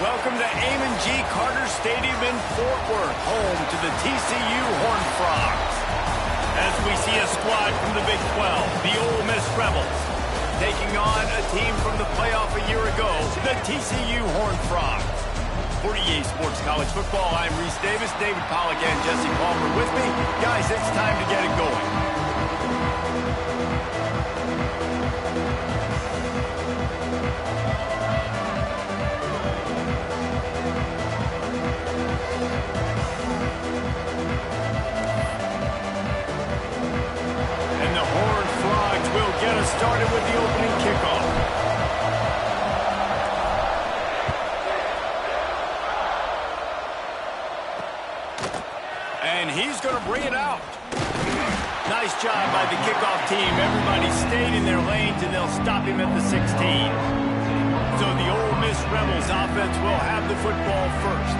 Welcome to Amon G. Carter Stadium in Fort Worth, home to the TCU Horned Frogs. As we see a squad from the Big 12, the Ole Miss Rebels, taking on a team from the playoff a year ago, the TCU Horned Frogs. For EA Sports College Football, I'm Reese Davis, David Pollack, and Jesse Palmer with me. Guys, it's time to get it going. Started with the opening kickoff. And he's going to bring it out. Nice job by the kickoff team. Everybody stayed in their lanes, and they'll stop him at the 16. So the Ole Miss Rebels offense will have the football first.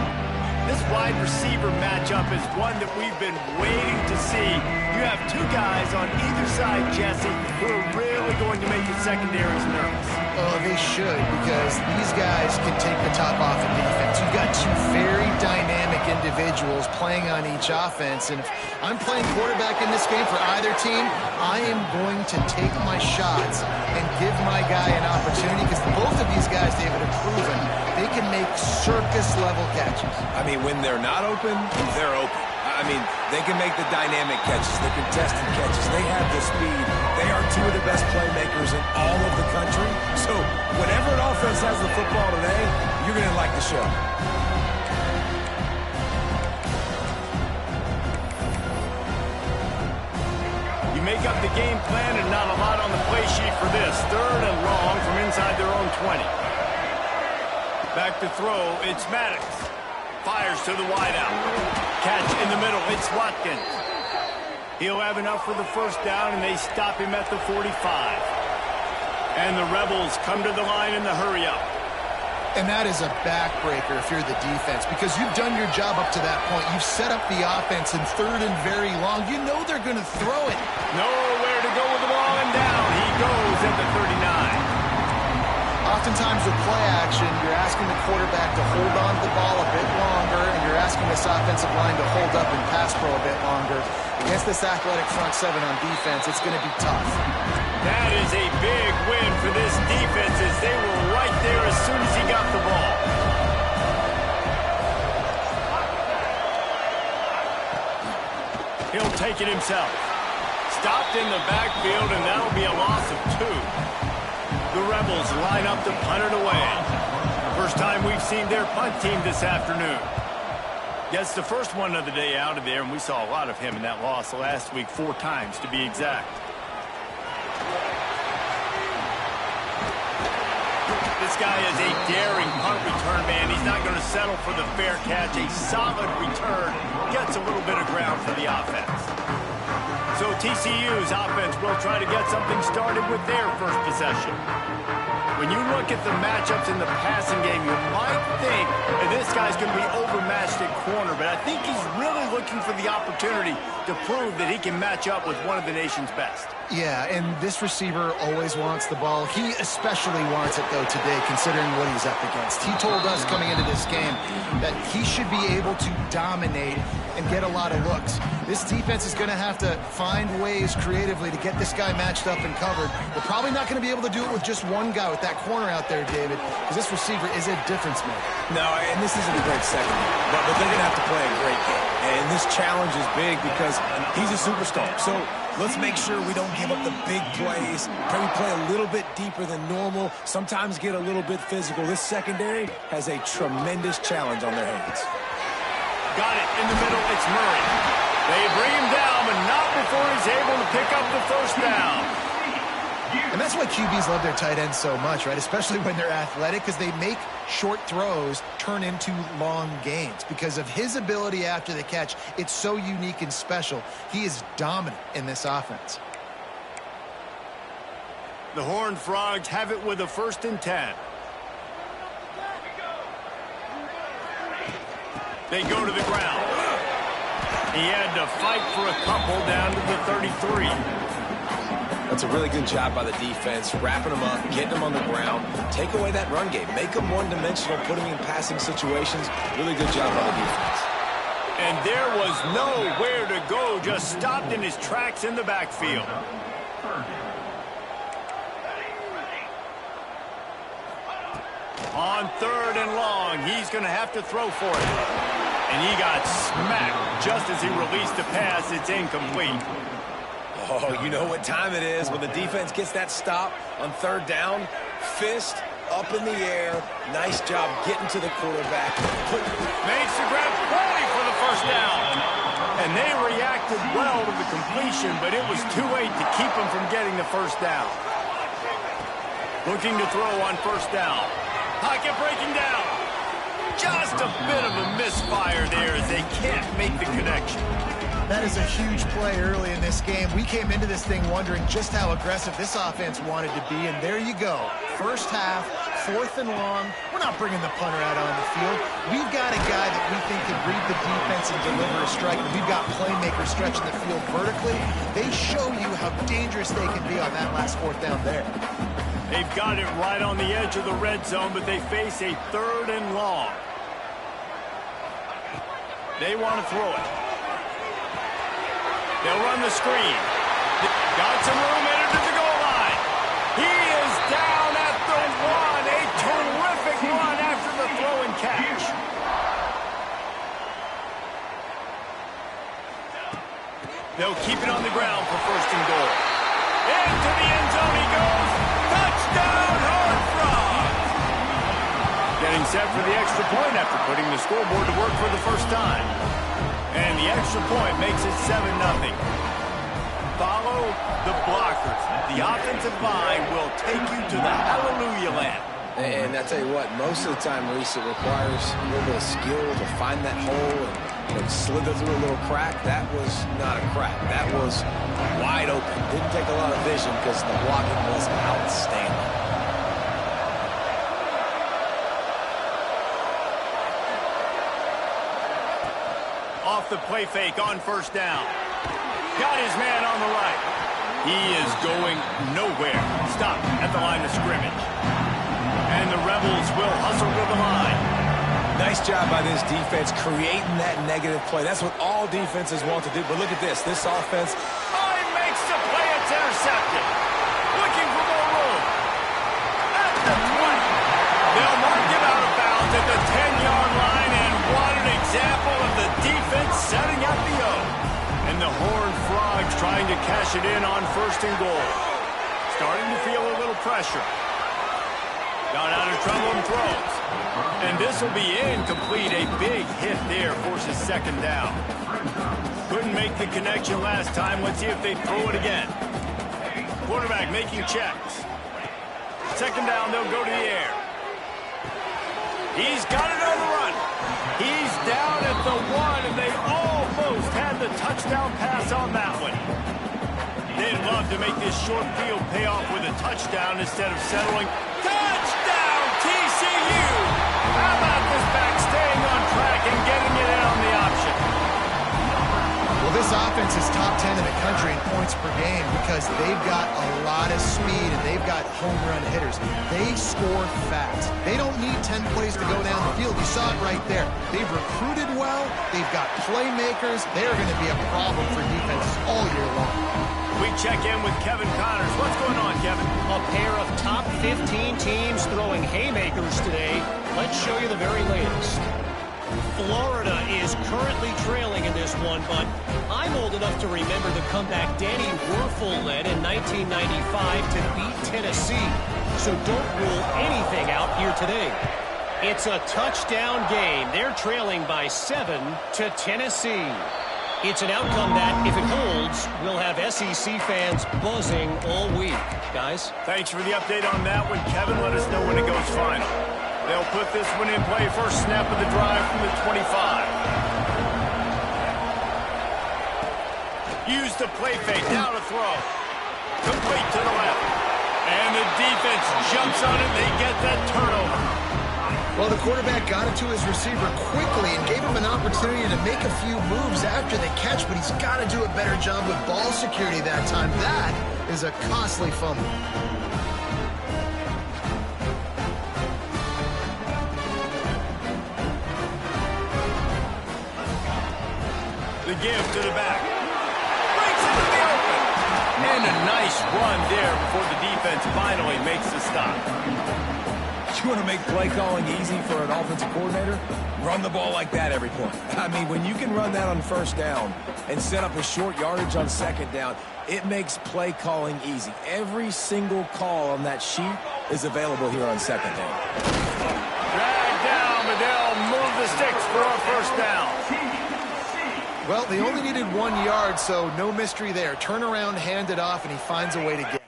This wide receiver matchup is one that we've been waiting to see. You have two guys on either side, Jesse, who are really going to make the secondaries nervous. Oh, they should, because these guys can take the top off of defense. You've got two very dynamic individuals playing on each offense, and if I'm playing quarterback in this game for either team, I am going to take my shots and give my guy an opportunity, because both of these guys, David, have proven they can make circus-level catches. I mean, when they're not open, they're open. I mean, they can make the dynamic catches, the contested catches. They have the speed. They are two of the best playmakers in all of the country. So whenever an offense has the football today, you're going to like the show. You make up the game plan and not a lot on the play sheet for this. 3rd and long from inside their own 20. Back to throw, it's Maddox. Fires to the wideout. Catch in the middle, it's Watkins. He'll have enough for the first down, and they stop him at the 45. And the Rebels come to the line in the hurry-up. And that is a backbreaker if you're the defense, because you've done your job up to that point. You've set up the offense in 3rd and very long. You know they're going to throw it. Nowhere to go with the ball, and down he goes at the 39. Oftentimes with play action, you're asking the quarterback to hold on to the ball a bit longer, and you're asking this offensive line to hold up and pass pro a bit longer. Against this athletic front seven on defense, it's going to be tough. That is a big win for this defense, as they were right there as soon as he got the ball. He'll take it himself. Stopped in the backfield, and that'll be a loss of 2. The Rebels line up to punt it away. First time we've seen their punt team this afternoon. Gets the first one of the day out of there, and we saw a lot of him in that loss last week, 4 times to be exact. This guy is a daring punt return man. He's not going to settle for the fair catch. A solid return gets a little bit of ground for the offense. So TCU's offense will try to get something started with their first possession. When you look at the matchups in the passing game, you might think that this guy's going to be overmatched at corner, but I think he's really looking for the opportunity to prove that he can match up with one of the nation's best. Yeah, and this receiver always wants the ball. He especially wants it, though, today, considering what he's up against. He told us coming into this game that he should be able to dominate and get a lot of looks. This defense is going to have to find ways creatively to get this guy matched up and covered. They're probably not going to be able to do it with just one guy with that corner out there, David, because this receiver is a difference maker. No, and this isn't a great secondary, but they're going to have to play a great game. And this challenge is big because he's a superstar. So let's make sure we don't give up the big plays. Can we play a little bit deeper than normal? Sometimes get a little bit physical. This secondary has a tremendous challenge on their hands. Got it in the middle. It's Murray. They bring him down, but not before he's able to pick up the first down. And that's why QBs love their tight ends so much, right? Especially when they're athletic, because they make short throws turn into long gains. Because of his ability after the catch, it's so unique and special. He is dominant in this offense. The Horned Frogs have it with a 1st and 10. They go to the ground. He had to fight for a couple down to the 33. That's a really good job by the defense, wrapping them up, getting them on the ground, take away that run game, make them one-dimensional, put them in passing situations. Really good job by the defense. And there was nowhere to go, just stopped in his tracks in the backfield. On 3rd and long, he's going to have to throw for it. And he got smacked just as he released the pass. It's incomplete. Oh, you know what time it is when the defense gets that stop on 3rd down. Fist up in the air. Nice job getting to the quarterback. Makes the grab early for the 1st down. And they reacted well to the completion, but it was too late to keep them from getting the 1st down. Looking to throw on 1st down. Pocket breaking down. Just a bit of a misfire there as they can't make the connection. That is a huge play early in this game. We came into this thing wondering just how aggressive this offense wanted to be, and there you go. 1st half, 4th and long. We're not bringing the punter out on the field. We've got a guy that we think can read the defense and deliver a strike. And we've got playmakers stretching the field vertically. They show you how dangerous they can be on that last 4th down there. They've got it right on the edge of the red zone, but they face a 3rd and long. They want to throw it. They'll run the screen. Got some room into the goal line. He is down at the 1. A terrific run after the throw and catch. They'll keep it on the ground for 1st and goal. Into the end zone he goes. Touchdown, Horned Frogs! Getting set for the extra point after putting the scoreboard to work for the 1st time. And the extra point makes it 7-0. Follow the blockers. The offensive line will take you to the hallelujah land. And I tell you what, most of the time, Reese, it requires a little bit of skill to find that hole and slither through a little crack. That was not a crack. That was wide open. Didn't take a lot of vision because the blocking was outstanding. Off the play fake on 1st down. Got his man on the right. He is going nowhere. Stop at the line of scrimmage. And the Rebels will hustle to the line. Nice job by this defense creating that negative play. That's what all defenses want to do. But look at this. This offense. Oh, he makes the play. It's intercepted. Looking for more room. At the 20. They'll mark him out of bounds at the 10-yard line. And what an example of the defense setting up the O. And the Horned Frogs trying to cash it in on 1st and goal. Starting to feel a little pressure. Got out of trouble and throws. And this will be incomplete. A big hit there forces 2nd down. Couldn't make the connection last time. Let's see if they throw it again. Quarterback making checks. 2nd down, they'll go to the air. He's got it on the run. He's down at the 1, and they almost had the touchdown pass on that one. They'd love to make this short field pay off with a touchdown instead of settling. Touchdown, TCU! How about this back staying on track and getting it in on the option? Well, this offense is top 10 in the country in points per game because they've got a lot of speed and they've got home run hitters. They score fast. They don't need 10 plays to go down the field. You saw it right there. They've recruited well. They've got playmakers. They're going to be a problem for defenses all year long. We check in with Kevin Connors. What's going on, Kevin? A pair of top 15 teams throwing haymakers today. Let's show you the very latest. Florida is currently trailing in this one, but I'm old enough to remember the comeback Danny Wuerffel led in 1995 to beat Tennessee. So don't rule anything out here today. It's a touchdown game. They're trailing by 7 to Tennessee. It's an outcome that, if it holds, will have SEC fans buzzing all week. Guys? Thanks for the update on that one, Kevin. Let us know when it goes final. They'll put this one in play. First snap of the drive from the 25. Use the play fake. Now to throw. Complete to the left. And the defense jumps on it. They get that turnover. Well, the quarterback got it to his receiver quickly and gave him an opportunity to make a few moves after the catch, but he's got to do a better job with ball security that time. That is a costly fumble. The give to the back. Breaks into the open. And a nice run there before the defense finally makes the stop. You want to make play calling easy for an offensive coordinator? Run the ball like that every point. I mean, when you can run that on first down and set up a short yardage on second down, it makes play calling easy. Every single call on that sheet is available here on second down. Drag down, but they'll move the sticks for a first down. Well, they only needed 1 yard, so no mystery there. Turn around, hand it off, and he finds a way to get it.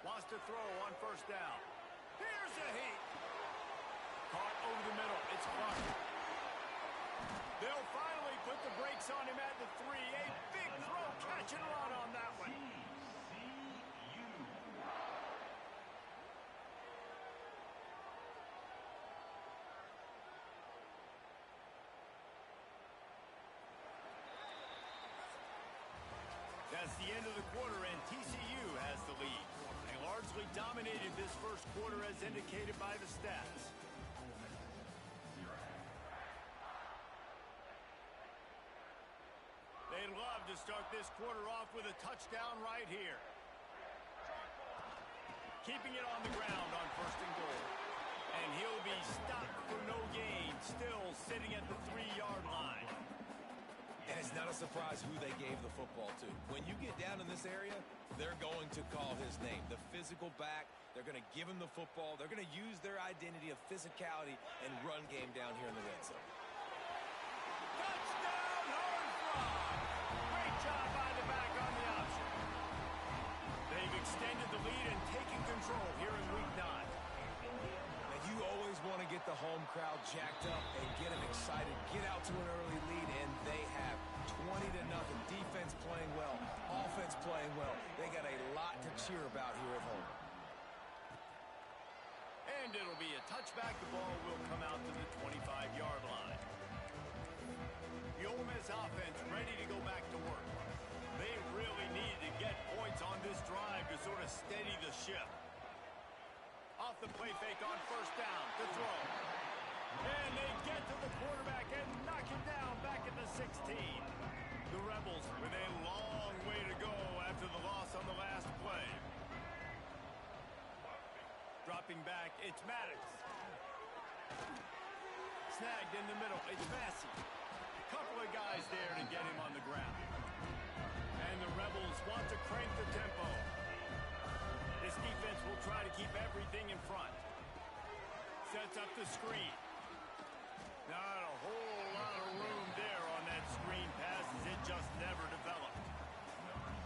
Wants to throw on first down. Here's a heat. Caught over the middle. It's fun. They'll finally put the brakes on him at the 3. A big throw, catch and run on that one. That's the end of the quarter, and TCU has the lead. They largely dominated this first quarter as indicated by the stats. They'd love to start this quarter off with a touchdown right here. Keeping it on the ground on first and goal. And he'll be stopped for no gain, still sitting at the 3-yard line. And it's not a surprise who they gave the football to. When you get down in this area, they're going to call his name. The physical back, they're going to give him the football. They're going to use their identity of physicality and run game down here in the red zone. Touchdown, Horned Frogs! Great job by the back on the option. They've extended the lead and taken control here in Week 9. And you always want to get the home crowd jacked up and get them excited, get out to an early lead, and they have 20-0. Defense playing well, offense playing well. They got a lot to cheer about here at home. And it'll be a touchback. The ball will come out to the 25-yard line. The Ole Miss offense ready to go back to work. They really need to get points on this drive to sort of steady the ship. Off the play fake on first down to throw. And they get to the quarterback and knock him down back at the 16. The Rebels with a long way to go after the loss on the last play. Dropping back, it's Maddox. Snagged in the middle, it's Massey. Couple of guys there to get him on the ground. And the Rebels want to crank the tempo. This defense will try to keep everything in front. Sets up the screen. Not a whole lot of room there on that screen pass as it just never developed.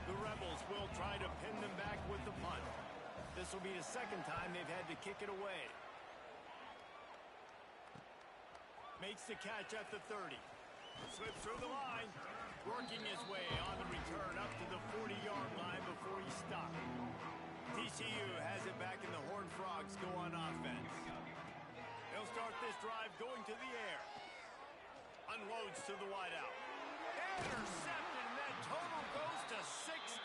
The Rebels will try to pin them back with the punt. This will be the second time they've had to kick it away. Makes the catch at the 30. Slips through the line. Working his way on the return up to the 40-yard line before he stopped. TCU has it back and the Horned Frogs go on offense. They'll start this drive going to the air. Unloads to the wideout. Intercepted, and that total goes to 16.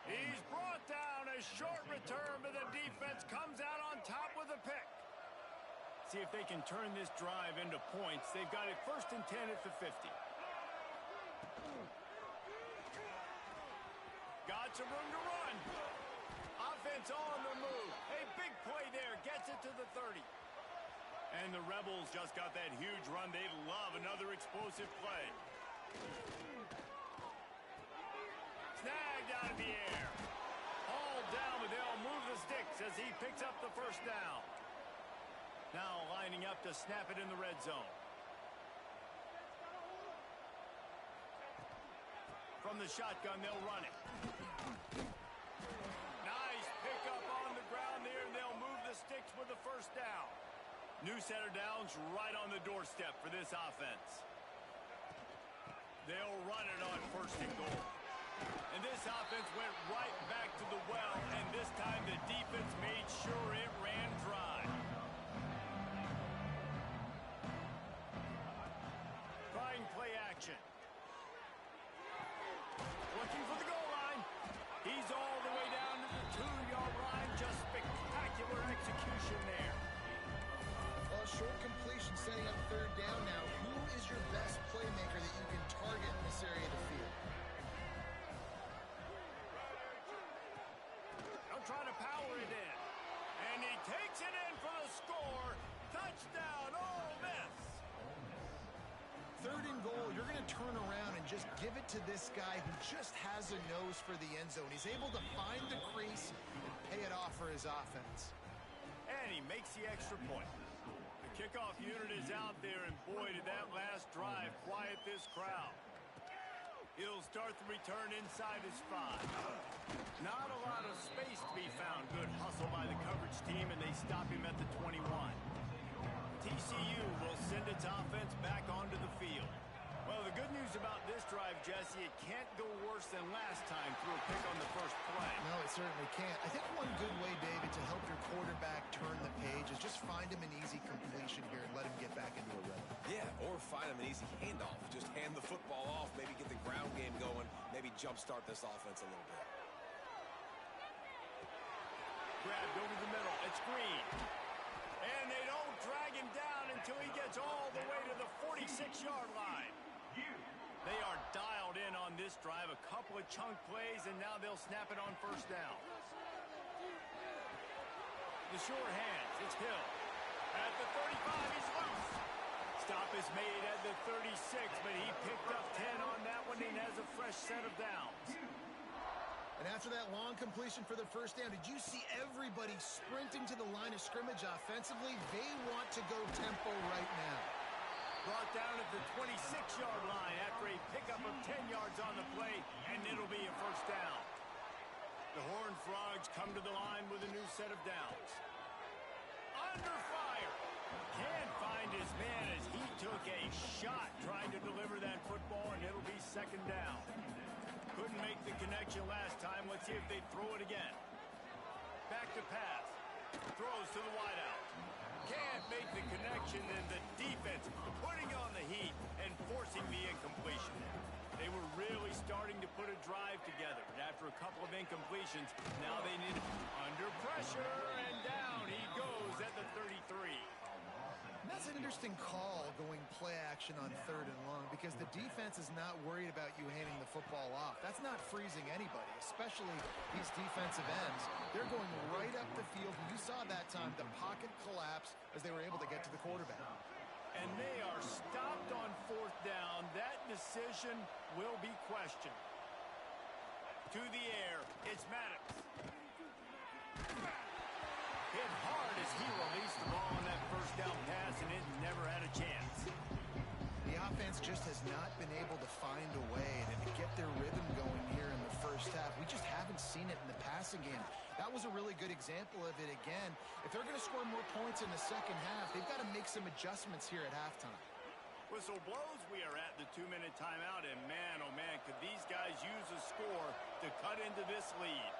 He's brought down a short return, but the defense comes out on top with a pick. See if they can turn this drive into points. They've got it first and 10 at the 50. Got some room to run. Offense on the move. A big play there. Gets it to the 30. And the Rebels just got that huge run. They love another explosive play. Snagged out of the air. Hauled down, but they'll move the sticks as he picks up the first down. Now lining up to snap it in the red zone. From the shotgun, they'll run it. Nice pickup on the ground there, and they'll move the sticks with the first down. New set of downs right on the doorstep for this offense. They'll run it on first and goal. And this offense went right back to the well, and this time the defense made sure it ran dry. Trying play action. setting up third down now. Who is your best playmaker that you can target in this area of the field? They'll try to power it in. And he takes it in for the score. Touchdown, Ole Miss. Third and goal, you're going to turn around and just give it to this guy who just has a nose for the end zone. He's able to find the crease and pay it off for his offense. And he makes the extra point. The kickoff unit is out there, and boy, did that last drive quiet this crowd. He'll start the return inside his 5. Not a lot of space to be found. Good hustle by the coverage team, and they stop him at the 21. TCU will send its offense back onto the field. Well, the good news about this drive, Jesse, it can't go worse than last time through a pick on the first play. No, it certainly can't. I think one good way, David, to help your quarterback turn the page is just find him an easy completion here and let him get back into a rhythm. Yeah, or find him an easy handoff. Just hand the football off, maybe get the ground game going, maybe jumpstart this offense a little bit. Grabbed over the middle. It's Green. And they don't drag him down until he gets all the way to the 46-yard line. They are dialed in on this drive. A couple of chunk plays, and now they'll snap it on first down. The short hands. It's Hill. At the 35, he's loose. Stop is made at the 36, but he picked up 10 on that one and has a fresh set of downs. And after that long completion for the first down, did you see everybody sprinting to the line of scrimmage offensively? They want to go tempo right now. Brought down at the 26-yard line after a pickup of 10 yards on the play, and it'll be a first down. The Horned Frogs come to the line with a new set of downs. Under fire. Can't find his man as he took a shot trying to deliver that football, and it'll be second down. Couldn't make the connection last time. Let's see if they throw it again. Back to pass. Throws to the wideout. Can't make the connection, and the defense putting on the heat and forcing the incompletion. They were really starting to put a drive together. And after a couple of incompletions, now they need under pressure, and down he goes at the 33. And that's an interesting call going play action on third and long because the defense is not worried about you handing the football off. That's not freezing anybody, especially these defensive ends. They're going right up the field. And you saw that time the pocket collapse as they were able to get to the quarterback. And they are stopped on fourth down. That decision will be questioned. To the air, it's Maddox. Hit hard as he released the ball on that first down pass, and it never had a chance. The offense just has not been able to find a way to get their rhythm going here in the first half. We just haven't seen it in the passing game. That was a really good example of it again. If they're going to score more points in the second half, they've got to make some adjustments here at halftime. Whistle blows. We are at the 2-minute timeout, and man, oh man, could these guys use a score to cut into this lead.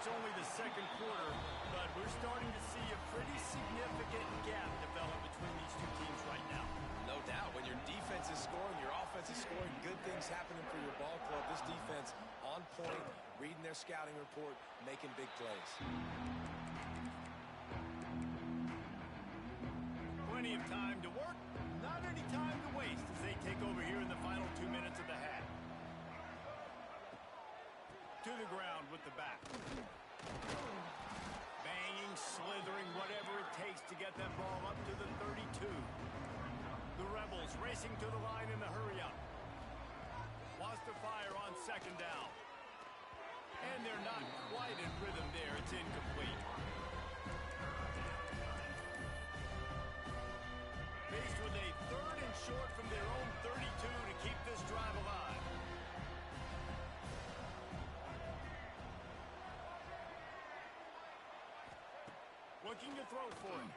Only the second quarter, but we're starting to see a pretty significant gap develop between these two teams right now. No doubt. When your defense is scoring, your offense is scoring, good things happening for your ball club. This defense on point, reading their scouting report, making big plays. Plenty of time to work, not any time to waste as they take over here in the final 2 minutes of the half. To the ground with the back. Banging, slithering, whatever it takes to get that ball up to the 32. The Rebels racing to the line in the hurry-up. Wants to fire on second down. And they're not quite in rhythm there. It's incomplete. Faced with a third and short from their own 32 to keep this drive alive. Looking to throw for him.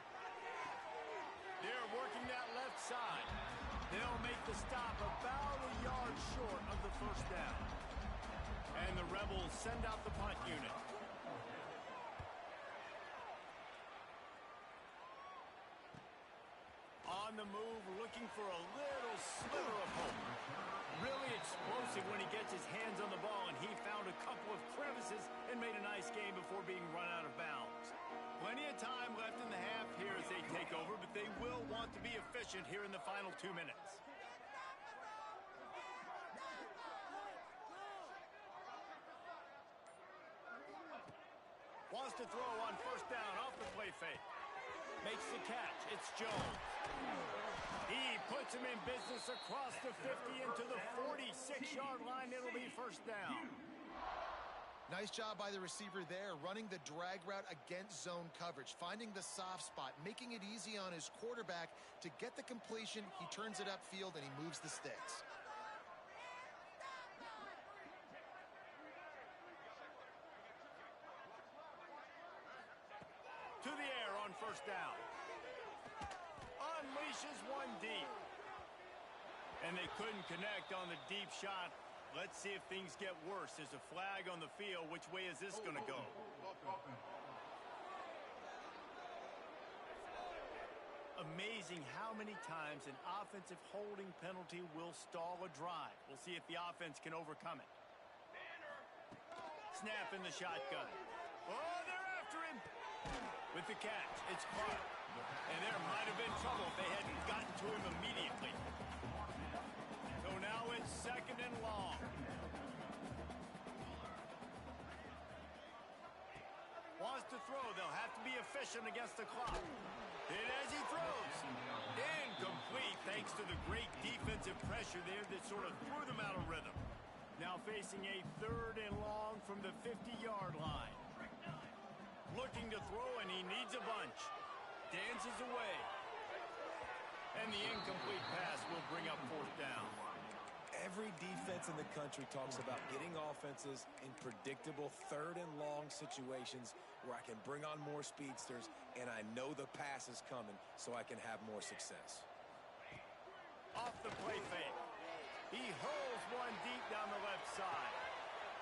They're working that left side. They'll make the stop about a yard short of the first down. And the Rebels send out the punt unit. on the move, looking for a little sliver of hope. Really explosive when he gets his hands on the ball, and he found a couple of crevices and made a nice game before being run out of bounds. Plenty of time left in the half here as they take over, but they will want to be efficient here in the final 2 minutes. Wants to throw on first down off the play fake. Makes the catch. It's Jones. He puts him in business across the 50 into the 46-yard line. It'll be first down. Nice job by the receiver there, running the drag route against zone coverage, finding the soft spot, making it easy on his quarterback to get the completion. He turns it upfield, and he moves the sticks. To the air on first down. Unleashes one deep. And they couldn't connect on the deep shot. Let's see if things get worse. There's a flag on the field. Which way is this going to go? Amazing how many times an offensive holding penalty will stall a drive. We'll see if the offense can overcome it. Snap in the shotgun. Oh, they're after him. With the catch, it's Clark. And there might have been trouble if they hadn't gotten to him immediately. So now it's second and long. Wants to throw. They'll have to be efficient against the clock. And as he throws, incomplete thanks to the great defensive pressure there that sort of threw them out of rhythm. Now facing a third and long from the 50-yard line. Looking to throw, and he needs a bunch. Dances away. And the incomplete pass will bring up fourth down. Every defense in the country talks about getting offenses in predictable third and long situations where I can bring on more speedsters, and I know the pass is coming, so I can have more success. Off the play fake. He hurls one deep down the left side.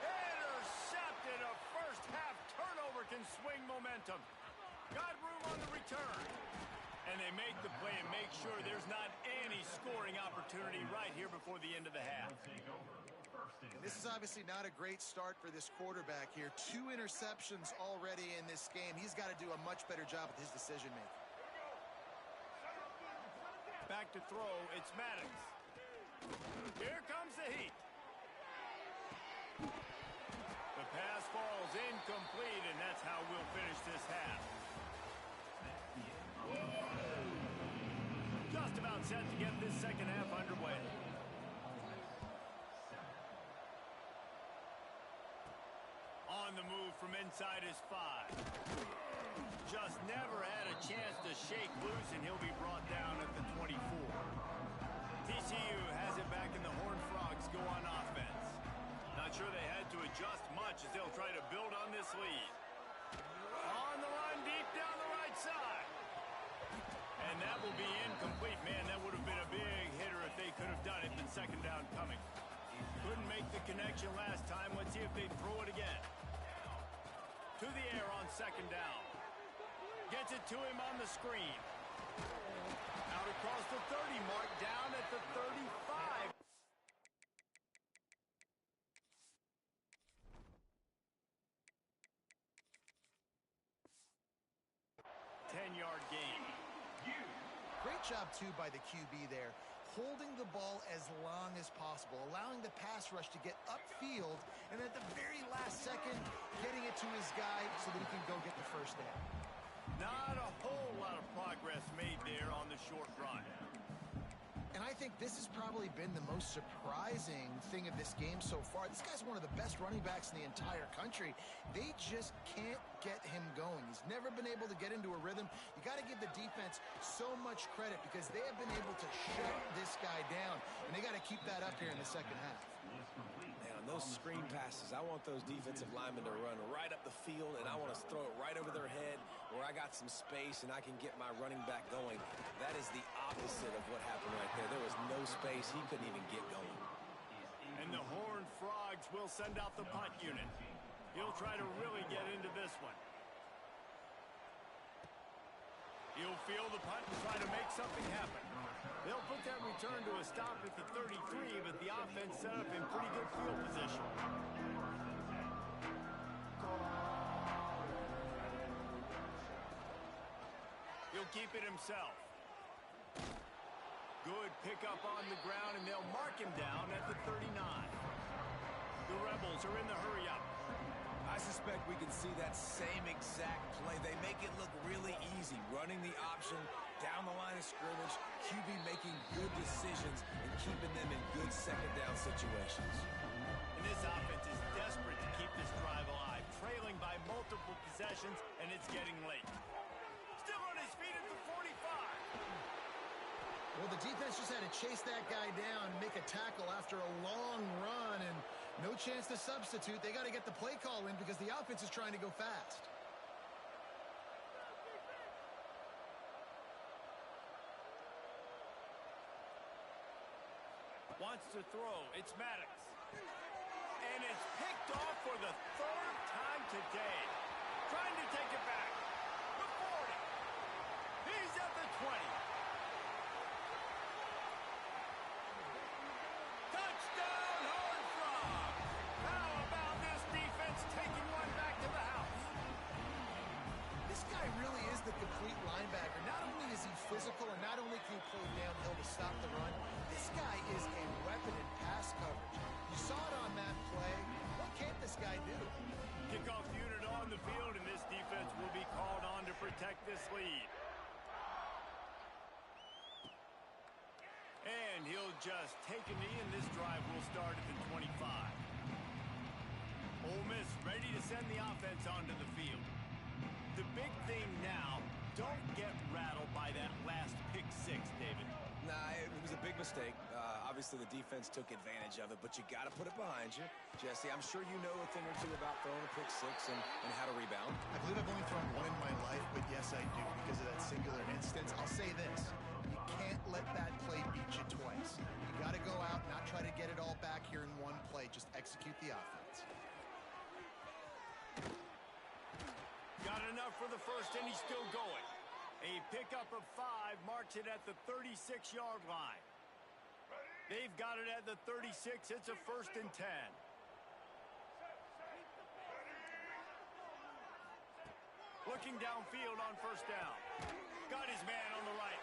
Intercepted. A first half turnover can swing momentum. Got room on the return. And they make the play and make sure there's not any scoring opportunity right here before the end of the half. And this is obviously not a great start for this quarterback here. 2 interceptions already in this game. He's got to do a much better job with his decision-making. Back to throw. It's Maddox. Here comes the heat. The pass falls incomplete, and that's how we'll finish this half. Just about set to get this second half underway. On the move from inside his 5. Just never had a chance to shake loose, and he'll be brought down at the 24. TCU has it back, and the Horned Frogs go on offense. Not sure they had to adjust much as they'll try to build on this lead. On the run, deep down the right side. And that will be incomplete. Man, that would have been a big hitter if they could have done it. Then second down coming. Couldn't make the connection last time. Let's see if they throw it again. To the air on second down. Gets it to him on the screen. Out across the 30 mark, down at the 35. Ten-yard gain. Great job, too, by the QB there, holding the ball as long as possible, allowing the pass rush to get upfield, and at the very last second, getting it to his guy so that he can go get the first down. Not a whole lot of progress made there on the short run. And I think this has probably been the most surprising thing of this game so far. This guy's one of the best running backs in the entire country. They just can't get him going. He's never been able to get into a rhythm. You got to give the defense so much credit because they have been able to shut this guy down, and they got to keep that up here in the second half. Man, on those screen passes, I want those defensive linemen to run right up the field, and I want to throw it right over their head where I got some space and I can get my running back going. That is the opposite of what happened right there. There was no space. He couldn't even get going. And the Horned Frogs will send out the punt unit. He'll try to really get into this one. He'll field the punt and try to make something happen. They'll put that return to a stop at the 33, but the offense set up in pretty good field position. He'll keep it himself. Good pickup on the ground, and they'll mark him down at the 39. The Rebels are in the hurry-up. I suspect we can see that same exact play. They make it look really easy, running the option down the line of scrimmage, QB making good decisions and keeping them in good second down situations. And this offense is desperate to keep this drive alive, trailing by multiple possessions, and it's getting late. Still on his feet at the 45. Well, the defense just had to chase that guy down, make a tackle after a long run, and no chance to substitute. They got to get the play call in because the offense is trying to go fast. Wants to throw. It's Maddox. And it's picked off for the third time today. Trying to take it back. The 40. He's at the 20. Touchdown, Horned Frogs. How about this defense taking one back to the house? This guy really is the complete linebacker. Not only is he physical and not only can he play downhill to stop the run, this guy is a weapon in pass coverage. You saw it on that play. What can't this guy do? Kickoff unit on the field, and this defense will be called on to protect this lead. And he'll just take a knee, and this drive will start at the 25. Ole Miss ready to send the offense onto the field. The big thing now, don't get rattled by that last pick six, David. Nah, it was a big mistake. Obviously, the defense took advantage of it, but you got to put it behind you. Jesse, I'm sure you know a thing or two about throwing a pick six and how to rebound. I believe I've only thrown one in my life, but yes, I do because of that singular instance. I'll say this. You can't let that play beat you twice. You got to go out, not try to get it all back here in one play. Just execute the offense. Got enough for the first, and he's still going. A pickup of 5 marks it at the 36-yard line. They've got it at the 36. It's a 1st and 10. Looking downfield on 1st down. Got his man on the right.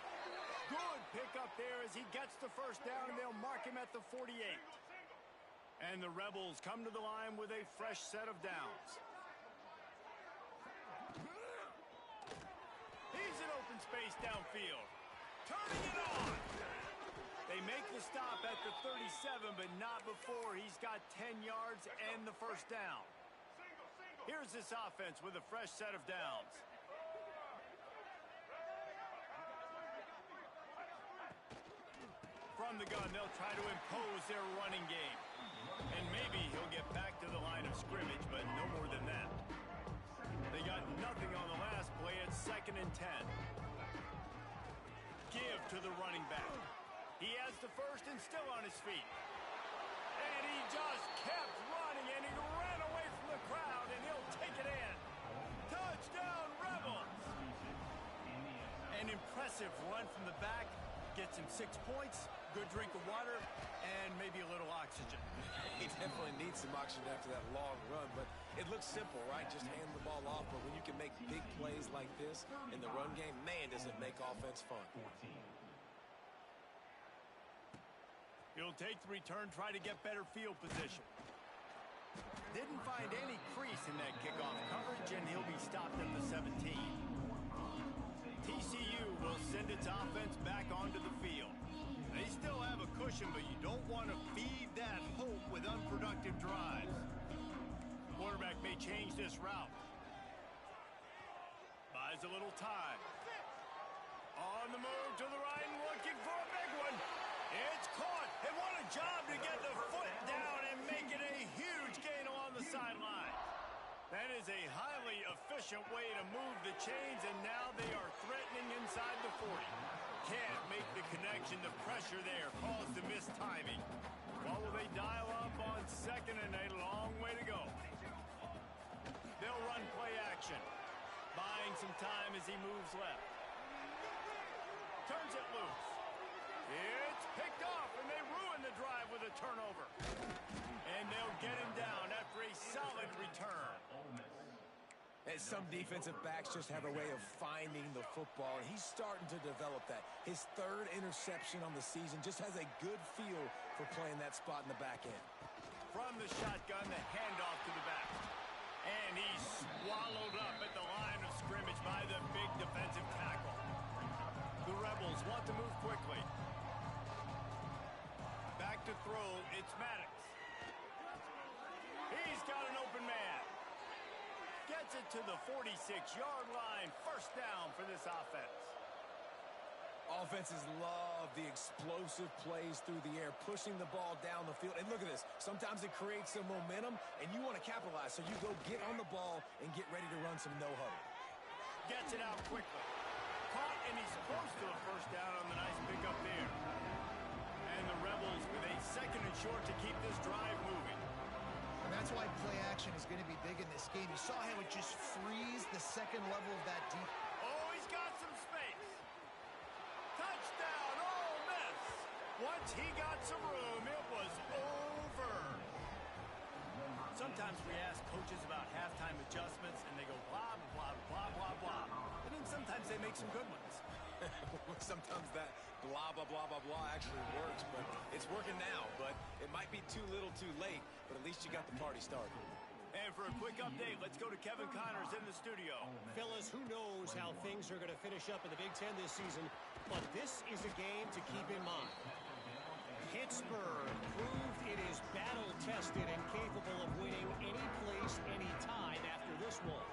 Good pickup there as he gets the 1st down, and they'll mark him at the 48. And the Rebels come to the line with a fresh set of downs. He's in open space downfield. Turning it on. They make the stop at the 37, but not before he's got 10 yards and the 1st down. Here's this offense with a fresh set of downs. From the gun, they'll try to impose their running game. And maybe he'll get back to the line of scrimmage, but no more than that. They got nothing on the last play. It's 2nd and 10. Give to the running back. He has the 1st and still on his feet. And he just kept running, and he ran away from the crowd, and he'll take it in. Touchdown, Rebels! An impressive run from the back. Gets him 6 points, good drink of water, and maybe a little oxygen. He definitely needs some oxygen after that long run, but it looks simple, right? Just hand the ball off, but when you can make big plays like this in the run game, man, does it make offense fun. He'll take the return, try to get better field position. Didn't find any crease in that kickoff coverage, and he'll be stopped at the 17. TCU will send its offense back onto the field. They still have a cushion, but you don't want to feed that hope with unproductive drives. Quarterback may change this route. Buys a little time. On the move to the right, looking for a big one. It's caught. And what a job to get the foot down and make it a huge gain along the sideline. That is a highly efficient way to move the chains, and now they are threatening inside the 40. Can't make the connection. The pressure there caused the missed timing. What will they dial up on 2nd and a long way to go? They'll run play action, buying some time as he moves left. Turns it loose. It's picked off, and they ruin the drive with a turnover. And they'll get him down after a solid return. And some defensive backs just have a way of finding the football, and he's starting to develop that. His third interception on the season, just has a good feel for playing that spot in the back end. From the shotgun, the handoff to the back. And he's swallowed up at the line of scrimmage by the big defensive tackle. The Rebels want to move quickly. Back to throw, it's Maddox. He's got an open man. Gets it to the 46-yard line. First down for this offense. Offenses love the explosive plays through the air, pushing the ball down the field. And look at this. Sometimes it creates some momentum, and you want to capitalize. So you go get on the ball and get ready to run some no-huddle. Gets it out quickly. Caught, and he's close to a first down on the nice pickup there. And the Rebels with a second and short to keep this drive moving. And that's why play action is going to be big in this game. You saw how it just frees the second level of that deep. Oh, he's got some space. Touchdown, Ole Miss. Once he got some room, it was over. Sometimes we ask coaches about halftime adjustments, and they go blah, blah, blah, blah, blah. And then sometimes they make some good ones. Sometimes that blah, blah, blah, blah, blah actually works, but it's working now. But it might be too little too late, but at least you got the party started. And for a quick update, let's go to Kevin Connors in the studio. Fellas, who knows how things are going to finish up in the Big Ten this season, but this is a game to keep in mind. Pittsburgh proved it is battle-tested and capable of winning any place, any time after this one.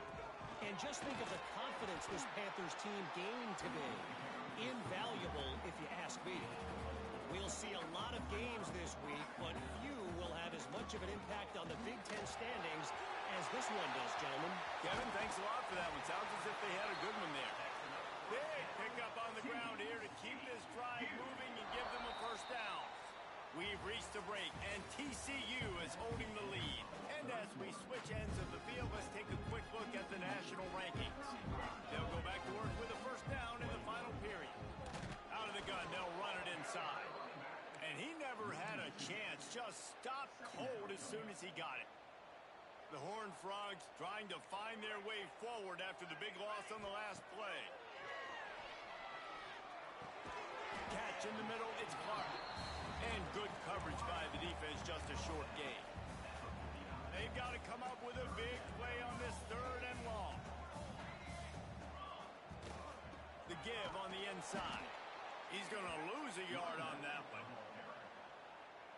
And just think of the confidence this Panthers team gained today. Invaluable, if you ask me. We'll see a lot of games this week, but few will have as much of an impact on the Big Ten standings as this one does, gentlemen. Kevin, thanks a lot for that one. Sounds as if they had a good one there. Big pickup on the ground here to keep this drive moving and give them a first down. We've reached the break, and TCU is holding the lead. And as we switch ends of the field, let's take a quick look at the national rankings. They'll go back to work with a first down in the final period. Out of the gun, they'll run it inside. And he never had a chance, just stopped cold as soon as he got it. The Horned Frogs trying to find their way forward after the big loss on the last play. Catch in the middle, it's Clark. And good coverage by the defense, just a short gain. They've got to come up with a big play on this third and long. The give on the inside. He's going to lose a yard on that one.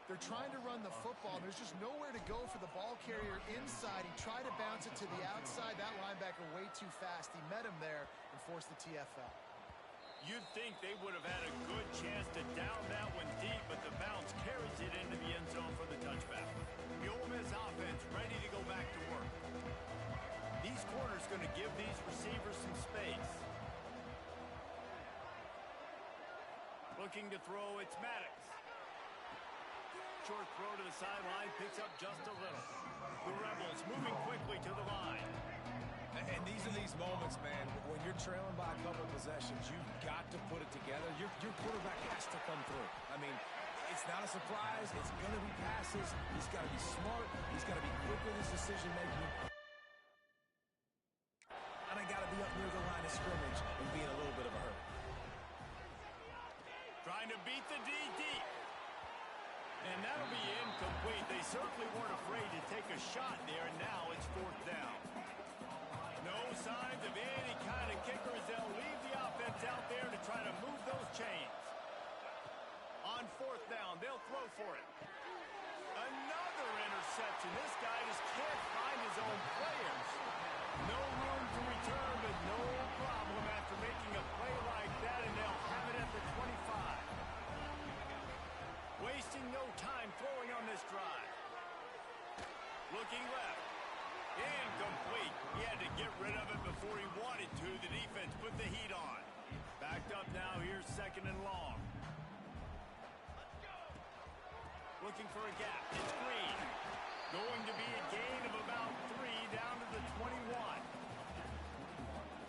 They're trying to run the football. There's just nowhere to go for the ball carrier inside. He tried to bounce it to the outside. That linebacker way too fast. He met him there and forced the TFL. You'd think they would have had a good chance to down that one deep, but the bounce carries it into the end zone for the touchback. The Ole Miss offense ready to go back to work. These corners going to give these receivers some space. Looking to throw, it's Maddox. Short throw to the sideline, picks up just a little. The Rebels moving quickly to the line. And these are these moments, man, when you're trailing by a couple possessions, you've got to put it together. Your quarterback has to come through. I mean, it's not a surprise. It's going to be passes. He's got to be smart. He's got to be quick with his decision-making. And I got to be up near the line of scrimmage and be in a little bit of a hurry. Trying to beat the D deep. And that'll be incomplete. They certainly weren't afraid to take a shot there, and now it's fourth down. No signs of any kind of kickers. They'll leave the offense out there to try to move those chains. On fourth down, they'll throw for it. Another interception. This guy just can't find his own players. No room to return, but no problem after making a play like that, and they'll have it at the 25. Wasting no time throwing on this drive. Looking left. Incomplete. He had to get rid of it before he wanted to. The defense put the heat on. Backed up now. Here's second and long. Looking for a gap. It's Green. Going to be a gain of about 3 down to the 21.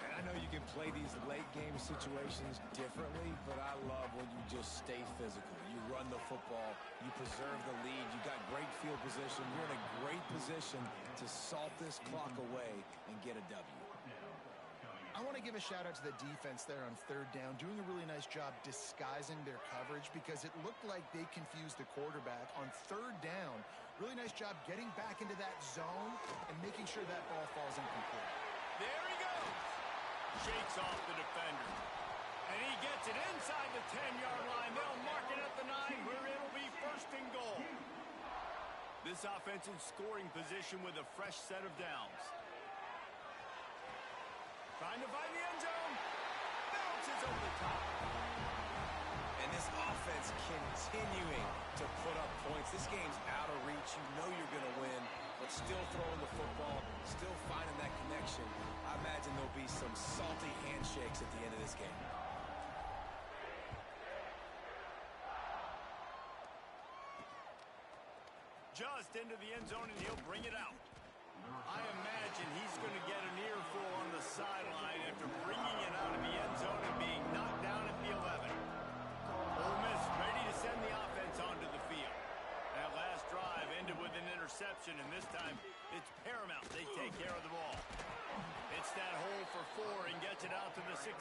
And I know you can play these late-game situations differently, but I love when you just stay physical. You run the football, you preserve the lead, you got great field position, you're in a great position to salt this clock away and get a W. I want to give a shout out to the defense there on third down, doing a really nice job disguising their coverage because it looked like they confused the quarterback on third down. Really nice job getting back into that zone and making sure that ball falls incomplete. There he goes. Shakes off the defender. And he gets it inside the 10-yard line. They'll mark it at the 9 where it'll be first and goal. This offense in scoring position with a fresh set of downs. Trying to find the end zone. Bounces over the top. And this offense continuing to put up points. This game's out of reach. You know you're going to win, but still throwing the football, still finding that connection. I imagine there'll be some salty handshakes at the end of this game. Just into the end zone, and he'll bring it out. I imagine he's going to get an earful on the sideline after bringing it out of the end zone and being knocked down at the 11. Ole Miss ready to send the offense onto the field. That last drive ended with an interception, and this time it's paramount they take care of the ball. It's that hole for 4 and gets it out to the 16.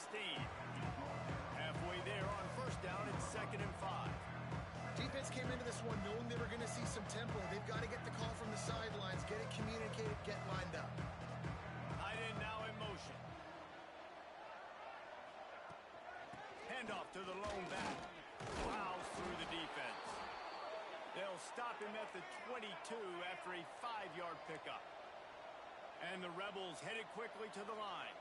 Halfway there on first down, it's 2nd and 5. Defense came into this one knowing they were going to see some tempo. They've got to get the call from the sidelines, get it communicated, get lined up. Tight end now in motion. Handoff to the lone back. Plows through the defense. They'll stop him at the 22 after a 5-yard pickup. And the Rebels headed quickly to the line.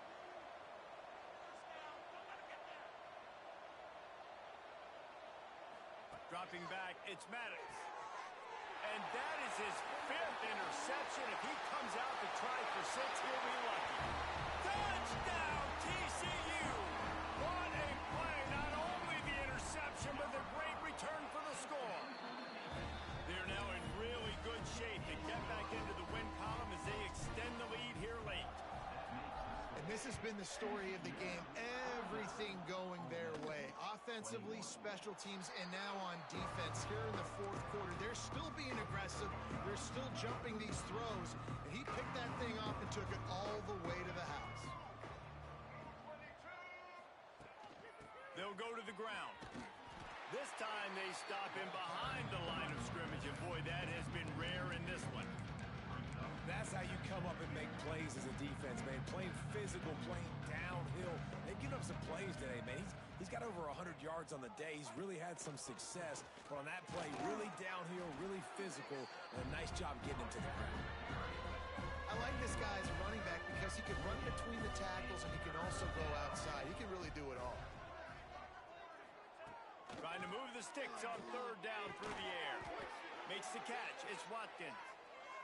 Dropping back, it's Maddox. And that is his 5th interception. If he comes out to try for 6, he'll be lucky. Touchdown, TCU! What a play! Not only the interception, but the great return for the score. They're now in really good shape to get back into the win column as they extend the lead here late. And this has been the story of the game. Everything going their way. Offensively, special teams, and now on defense. Here in the 4th quarter, they're still being aggressive. They're still jumping these throws. And he picked that thing up and took it all the way to the house. They'll go to the ground. This time they stop him behind the line of scrimmage. And boy, that has been rare in this one. That's how you come up and make plays as a defense, man. Playing physical, playing downhill. They've given up some plays today, man. He's got over 100 yards on the day. He's really had some success. But on that play, really downhill, really physical, and a nice job getting him to the ground. I like this guy as a running back because he can run between the tackles and he can also go outside. He can really do it all. Trying to move the sticks on 3rd down through the air. Makes the catch. It's Watkins.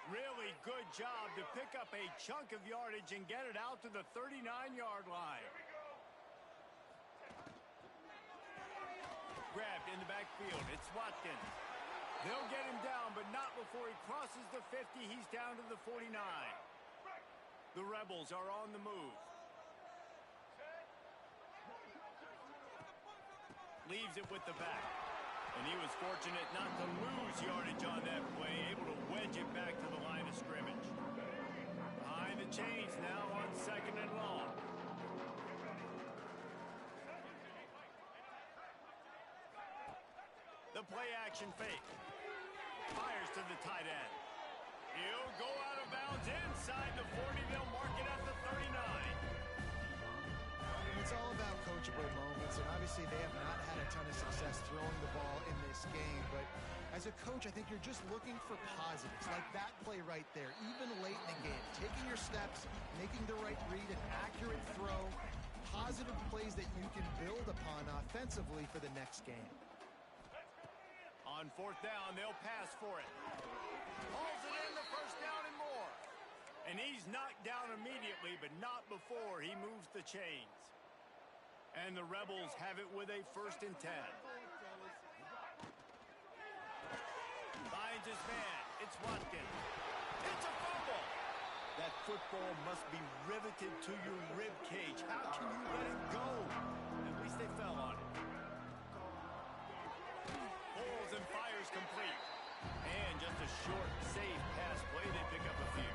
Really good job to pick up a chunk of yardage and get it out to the 39-yard line. Grabbed in the backfield. It's Watkins. They'll get him down, but not before he crosses the 50. He's down to the 49. The Rebels are on the move. Leaves it with the back. And he was fortunate not to lose yardage on that play, able to wedge it back to the line of scrimmage. Behind the chains now on 2nd and long. The play action fake. Fires to the tight end. He'll go out of bounds inside the 40. They'll mark it at the 39. It's all about coachable moments, and obviously they have not had a ton of success throwing the ball in this game. But as a coach, I think you're just looking for positives, like that play right there, even late in the game. Taking your steps, making the right read, an accurate throw, positive plays that you can build upon offensively for the next game. On 4th down, they'll pass for it. Hauls it in the 1st down and more. And he's knocked down immediately, but not before he moves the chains. And the Rebels have it with a 1st and 10. Finds his man. It's Watkins. It's a fumble. That football must be riveted to your rib cage. How can you let it go? At least they fell on it. Pulls and fires complete. And just a short, safe pass play. They pick up a few.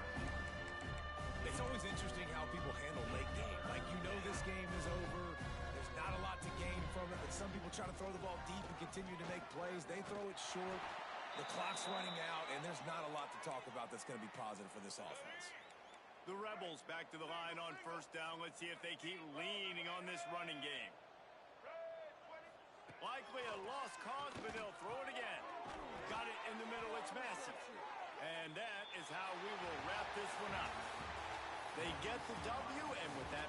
It's always interesting how people handle late game. Like, you know this game is over. There's not a lot to gain from it, but some people try to throw the ball deep and continue to make plays. They throw it short. The clock's running out, and there's not a lot to talk about that's going to be positive for this offense. The Rebels back to the line on first down. Let's see if they keep leaning on this running game. Likely a lost cause, but they'll throw it again. Got it in the middle. It's massive. And that is how we will wrap this one up. They get the W, and with that